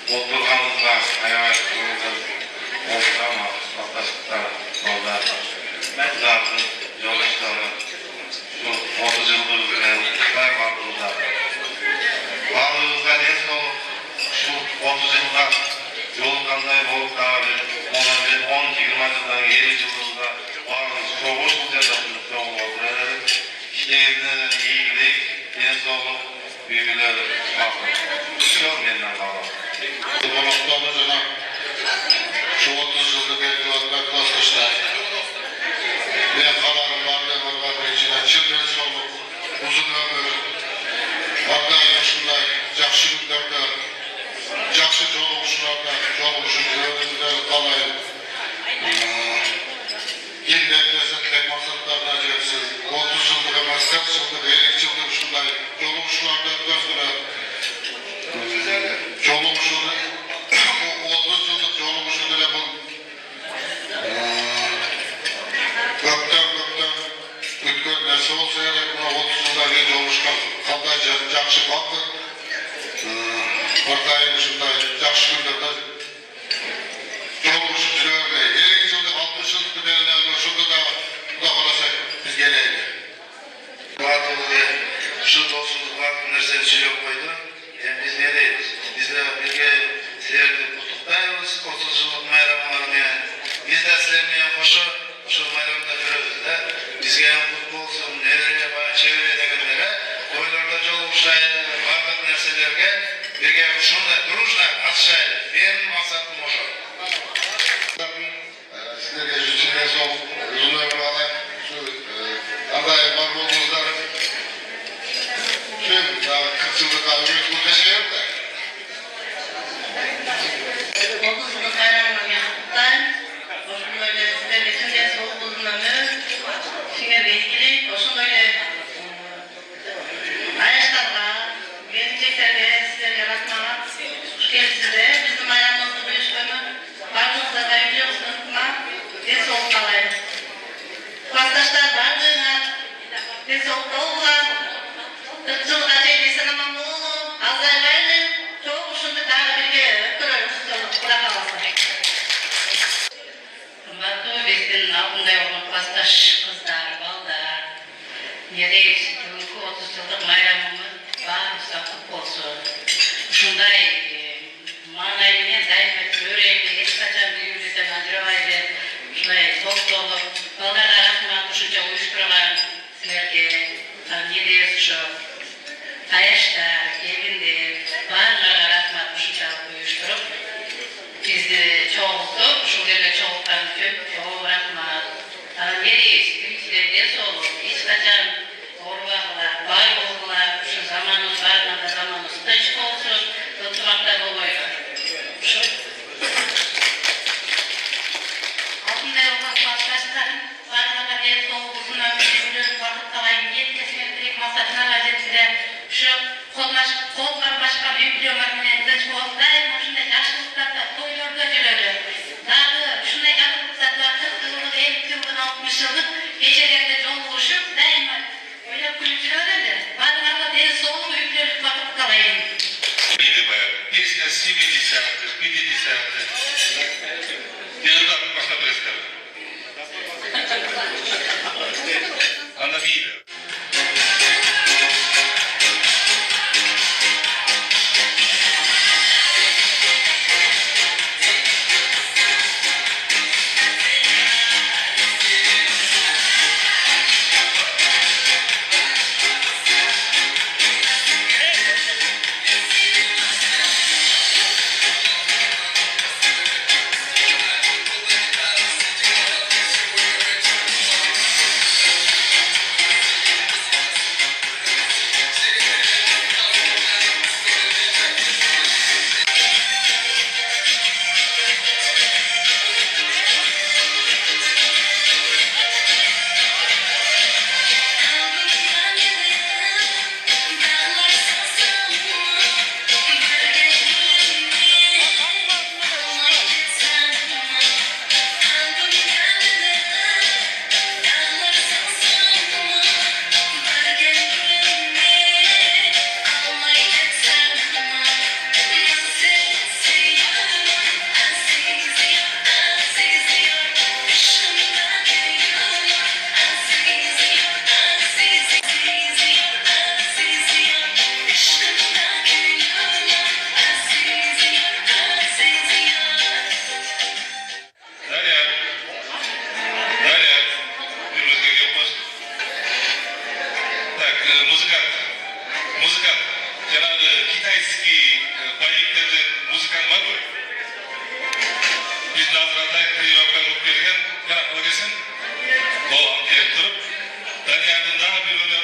Oturganımızda hayatımızda ortama, vatandaşlıkta, yollar, zaten yoldaşları, şu 30 yıldır var varlığında. Varlığımızda ne sol, şu 30 yılda yol kanday bolup daha bir 10-20 yıldan 7 yılında varlığımız çok hoş güzel soğuk oturuyor. İşleyizden iyilik, en soğuk büyümeler bakın. Şuyor benden kalan. Konuklarımızına şu 30 yıllık evlilikler dostlar ve kalanın varlığının içine çılgın soluk, uzun ömür, hatta şunday, jakşı günlerde, jakşı joluguşlarda, joluguşun ömürleri kalayın. Tek maksatlarına gelsin. 30 yıllık ama 40 yıllık, 50 yıllık şunday, joluguşlarda gözüne, joluguşunu, 30 yıllık joluguşunu bile bu gökten ütken nersi olsa gerek, 30 yılda bir joluguşkan kalday jakşı kaldı. Ortayın şunday, jakşı günlerde joluguşun jülöğüne, 50 yıllık, 60 yıllık düzenlerine şurada da kalasak biz geleydi. Varlığımızda şu dostumuz var, nerseniz yok koydu. Biz ne deyiz? Biz de birge sizlerdi kutuktayız, 30 yıllık bayramlarını. Biz de sizlerine hoşu, şu bayramda görürüz de. Bizge kutlu olsun, nereye, çevreye degenlere, toylarda joluguşaydı, varlık nerselerge, birge şunu da duruşla atışaydı. Benim maksatım hoşu. Sizlerge yüzüne sol, uzun ömür alayım, şu adayı var olduğunuzda tüm daha 40 yıllık alıyoruz, bu da şey yok da. 30 yıllık bayramlarına kutlar, hoşum böyle sizlerle tüm soğuk uzun ömür, şuna ilgili, hoşum böyle ayaşlarla, geleceklerle sizleri yaratmak, hoş geldiniz size. Bizim bayramımızda duyuşlarını varlığınızda kayabiliyorsunuz ama ne soğuk kalayım. Vatandaşlar varlığına ne soğuk doğular, 40 yıllık acelesin ama muğlu, Azerbaycan'ın çok hoşunda daha bir kırarız soğuk bırakamazsın. Kımbatlı bezinin altında olan vatandaş kızlar, ballar, nereyiz, bugünkü 30 yıllık bayramımız var, müstaklık olsun. Şunday, manayını zayıfet, böreğini, eskaçan büyümlüden acıravaydı, şunday top dolu, ballara rahmat düşünce uyuşturulan sizlerge, nereyiz şu, Ayaşlar, evinde, varlara rahmat düşünce uyuşturup, bizi çoğuldu, şurada çoğultan tüm, çoğu rahmat. Nereyiz, büyüklerden soğuk, eskaçan orvalar, var olgular, şu zamanımız var, da zamanımız tıçık olsun, tutmakta oluyor. Şu altında olan vatandaşların varlığa en soğuk uzun ömürlüğünün vakit kalayın yetkesine direkt masasına gazetede şu kollar başka bir biliyorlarının tıçık olsun, daima şunda yaşlılıklarda toylarda geliyor. Daha şunda yakınlıklarda 40 yıllık, 50 yıllık, 60 yıllık gecelerinde joluguşup daima öyle kulüpçülerde de varlığa en soğuk büyüklerlik vakit kalayın. Песня 70-х, 50-х. Я туда просто представлю. Она видит. китайский боевиктерден музыкант бар ғой. Біздің азыратай тренировка болып келген, қарақылы келсін. Ол келіп тұрып, Даниярдың дағы бір өнер